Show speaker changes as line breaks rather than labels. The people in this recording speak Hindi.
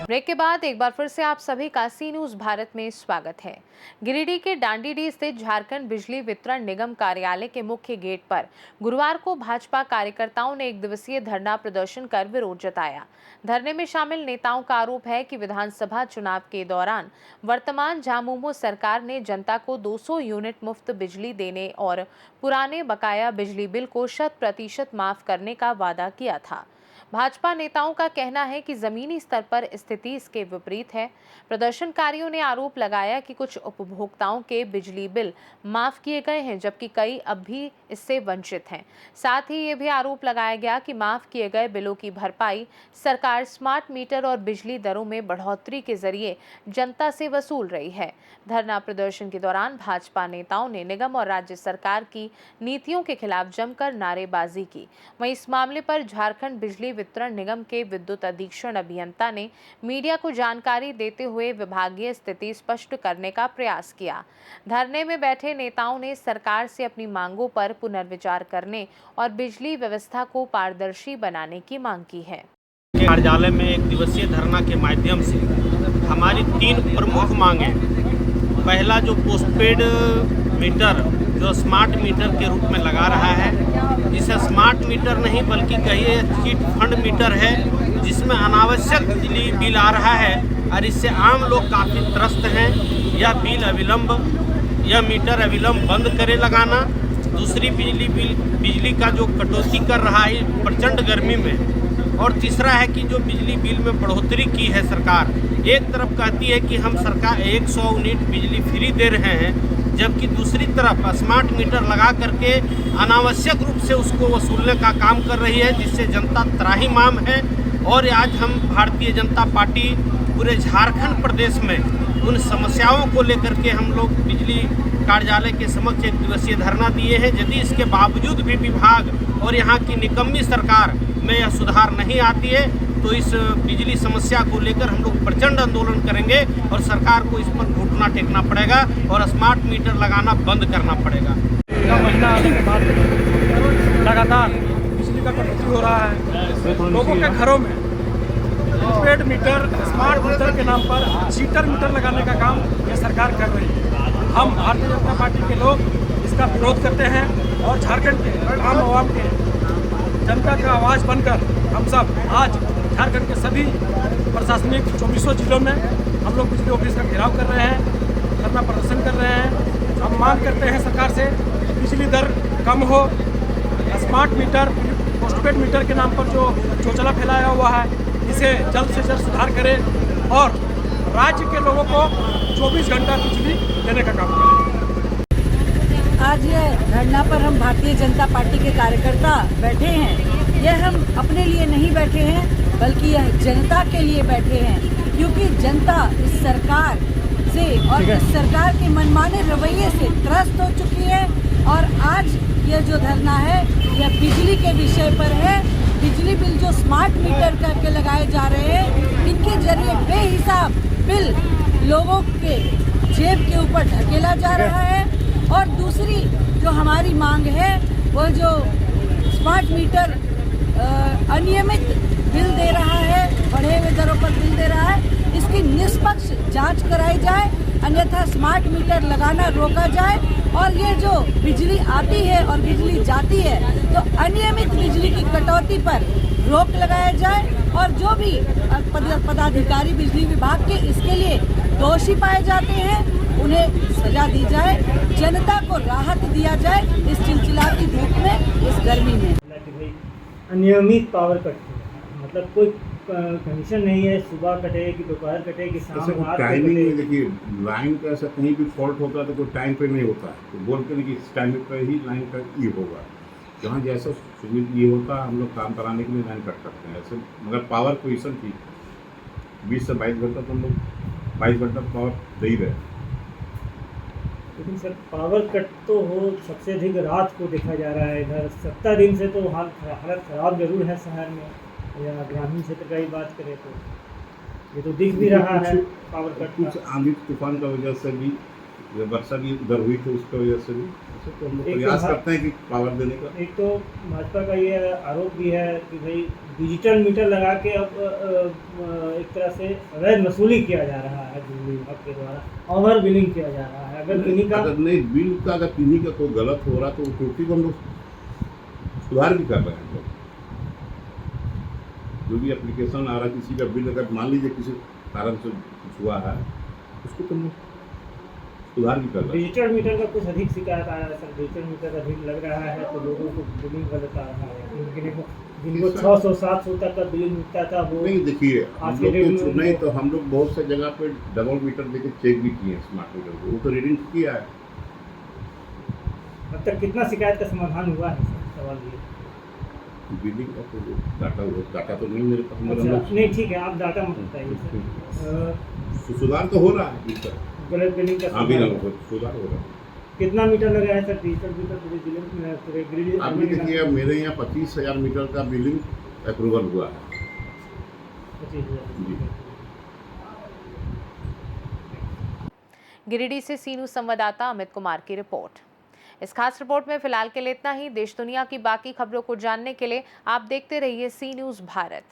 ब्रेक के बाद एक बार फिर से आप सभी का सी न्यूज भारत में स्वागत है। गिरिडीह के डांडीडीह स्थित झारखंड बिजली वितरण निगम कार्यालय के मुख्य गेट पर गुरुवार को भाजपा कार्यकर्ताओं ने एक दिवसीय धरना प्रदर्शन कर विरोध जताया। धरने में शामिल नेताओं का आरोप है कि विधानसभा चुनाव के दौरान वर्तमान झामुमो सरकार ने जनता को 200 यूनिट मुफ्त बिजली देने और पुराने बकाया बिजली बिल को 100% माफ करने का वादा किया था। भाजपा नेताओं का कहना है कि जमीनी स्तर पर स्थिति इसके विपरीत है। प्रदर्शनकारियों ने आरोप लगाया कि कुछ उपभोक्ताओं के बिजली बिल माफ किए गए हैं, जबकि कई अब भी इससे वंचित हैं। साथ ही ये भी आरोप लगाया गया कि माफ किए गए बिलों की भरपाई सरकार स्मार्ट मीटर और बिजली दरों में बढ़ोतरी के जरिए जनता से वसूल रही है। धरना प्रदर्शन के दौरान भाजपा नेताओं ने निगम और राज्य सरकार की नीतियों के खिलाफ जमकर नारेबाजी की। वहीं इस मामले पर झारखंड बिजली वितरण निगम के विद्युत अधीक्षण अभियंता ने मीडिया को जानकारी देते हुए विभागीय स्थिति स्पष्ट करने का प्रयास किया। धरने में बैठे नेताओं ने सरकार से अपनी मांगों पर पुनर्विचार करने और बिजली व्यवस्था को पारदर्शी बनाने की मांग की है।
कार्यालय में एक दिवसीय धरना के माध्यम से हमारी 3 प्रमुख मांगे। पहला, जो पोस्टपेड मीटर जो स्मार्ट मीटर के रूप में लगा रहा है, इसे स्मार्ट मीटर नहीं बल्कि कहिए चिट फंड मीटर है, जिसमें अनावश्यक बिजली बिल आ रहा है और इससे आम लोग काफ़ी त्रस्त हैं। यह बिल अविलंब, यह मीटर अविलंब बंद करे लगाना। दूसरी, बिजली का जो कटौती कर रहा है प्रचंड गर्मी में। और तीसरा है कि जो बिजली बिल में बढ़ोतरी की है सरकार, एक तरफ कहती है कि हम सरकार 100 यूनिट बिजली फ्री दे रहे हैं, जबकि दूसरी तरफ स्मार्ट मीटर लगा करके अनावश्यक रूप से उसको वसूलने का काम कर रही है, जिससे जनता त्राहिमाम है। और आज हम भारतीय जनता पार्टी पूरे झारखंड प्रदेश में उन समस्याओं को लेकर के हम लोग बिजली कार्यालय के समक्ष एक दिवसीय धरना दिए हैं। यदि इसके बावजूद भी विभाग और यहाँ की निकम्मी सरकार में यह सुधार नहीं आती है तो इस बिजली समस्या को लेकर हम लोग प्रचंड आंदोलन करेंगे और सरकार को इस पर घुटना टेकना पड़ेगा और स्मार्ट मीटर लगाना बंद करना पड़ेगा।
महीना आने के बाद लगातार बिजली का कटौती हो रहा है। लोगों के घरों में प्रीपेड मीटर, स्मार्ट मीटर के नाम पर चीटर मीटर लगाने का काम ये सरकार कर रही है। हम भारतीय जनता पार्टी के लोग इसका विरोध करते हैं और झारखंड के आम आवाम के जनता का आवाज़ बनकर हम सब आज झारखंड के सभी प्रशासनिक 24 जिलों में हम लोग बिजली ऑफिस का घेराव कर रहे हैं, धरना प्रदर्शन कर रहे हैं। हम मांग करते हैं सरकार से बिजली दर कम हो, स्मार्ट मीटर, पोस्टपेड मीटर के नाम पर जो चोचला फैलाया हुआ है इसे जल्द से जल्द सुधार करें और राज्य के लोगों को 24 घंटा बिजली देने का काम करें।
आज ये धरना पर हम भारतीय जनता पार्टी के कार्यकर्ता बैठे हैं। यह हम अपने लिए नहीं बैठे हैं बल्कि यह जनता के लिए बैठे हैं, क्योंकि जनता इस सरकार से और इस सरकार के मनमाने रवैये से त्रस्त हो चुकी है। और आज यह जो धरना है यह बिजली के विषय पर है। बिजली बिल जो स्मार्ट मीटर करके लगाए जा रहे हैं, इनके जरिए बेहिसाब बिल लोगों के जेब के ऊपर ढकेला जा रहा है। और दूसरी जो हमारी मांग है वह जो स्मार्ट मीटर अनियमित बिल दे रहा है, बढ़े हुए दरों पर बिल दे रहा है, इसकी निष्पक्ष जांच कराई जाए, अन्यथा स्मार्ट मीटर लगाना रोका जाए। और ये जो बिजली आती है और बिजली जाती है तो अनियमित बिजली की कटौती पर रोक लगाया जाए और जो भी पदाधिकारी बिजली विभाग के इसके लिए दोषी पाए जाते हैं उन्हें सजा दी जाए, जनता को राहत दिया जाए इस चिलचिलाती धूप में, इस गर्मी में।
अनियमित पावर कट, मतलब कोई कंडीशन नहीं है, सुबह कटे कि दोपहर कटे कि शाम रात
टाइमिंग नहीं। देखिए, लाइन का ऐसा कहीं भी फॉल्ट होता है तो कोई टाइम पे नहीं होता है, तो बोलते नहीं कि इस टाइम पे ही लाइन का ये होगा। जहाँ जैसा सुविधा ये होता है हम लोग काम कराने के लिए लाइन कट करते हैं ऐसे। मगर पावर पोजिशन थी 20 से 22 घंटा तो हम लोग 22 घंटा पावर दे ही रहे।
लेकिन सर पावर कट तो हो सबसे अधिक रात को देखा जा रहा है। इधर 7 दिन से तो हालत ख़राब जरूर है शहर में, या ग्रामीण क्षेत्र का ही बात करें तो ये तो दिख भी रहा है पावर कट।
कुछ आंधी तूफान का वजह से भी ये वर्षा भी उधर हुई थी उसकी वजह से भी ऐसे तो हम लोग
एक तो
प्रयास
भा-
करते हैं कि पावर देने का।
एक तो भाजपा का ये आरोप भी है कि भाई डिजिटल मीटर लगा के अब एक तरह से अवैध वसूली किया जा रहा है बिजली विभाग के द्वारा, ओवर बिलिंग किया जा रहा है। अगर किन्हीं का
अगर नहीं बिल का अगर किन्हीं का कोई गलत हो रहा तो वो त्रुटि को हम लोग सुधार भी कर रहे हैं हम लोग। जो भी एप्लीकेशन आ रहा है किसी का बिल अगर मान लीजिए किसी कारण से कुछ हुआ है उसको तो हम लोग सुधार भी कर रहे हैं।
डिजिटल मीटर का कुछ अधिक शिकायत आ रहा है सर, डिजिटल मीटर अधिक लग रहा है तो लोगों को बिलिंग गलत आ रहा है। जिनको 600-700 तक का बिलिंग मिलता था वो
नहीं देखिए
आज
हम
के
लोग
डेट
तो
में
नहीं तो हम लोग बहुत से जगह पे डबल मीटर देके चेक भी किए हैं स्मार्ट मीटर को, वो तो रीडिंग किया है।
अब तक कितना शिकायत का समाधान हुआ है सर, सवाल ये।
बिलिंग का तो डाटा तो नहीं मेरे पास मगर हम
अच्छा,
लोग
नहीं ठीक है, आप डाटा मत बताइए सर।
सुधार तो हो रहा है बिल का।
गलत बिलिंग का
हाँ भी
सुधार।
सुधार हो रहा है।
कितना मीटर लगा है सर डिजिटल मीटर पूरे जिले में, पूरे ग्रिड
अभी देखिए मेरे यहाँ 25,000 मीटर का बिलिंग अप्रूवल हुआ है
25,000।
जी।
गिरिडीह से सीनू संवाददाता अमित कुमार की रिपोर्ट। इस खास रिपोर्ट में फिलहाल के लिए इतना ही। देश दुनिया की बाकी खबरों को जानने के लिए आप देखते रहिए सी न्यूज़ भारत।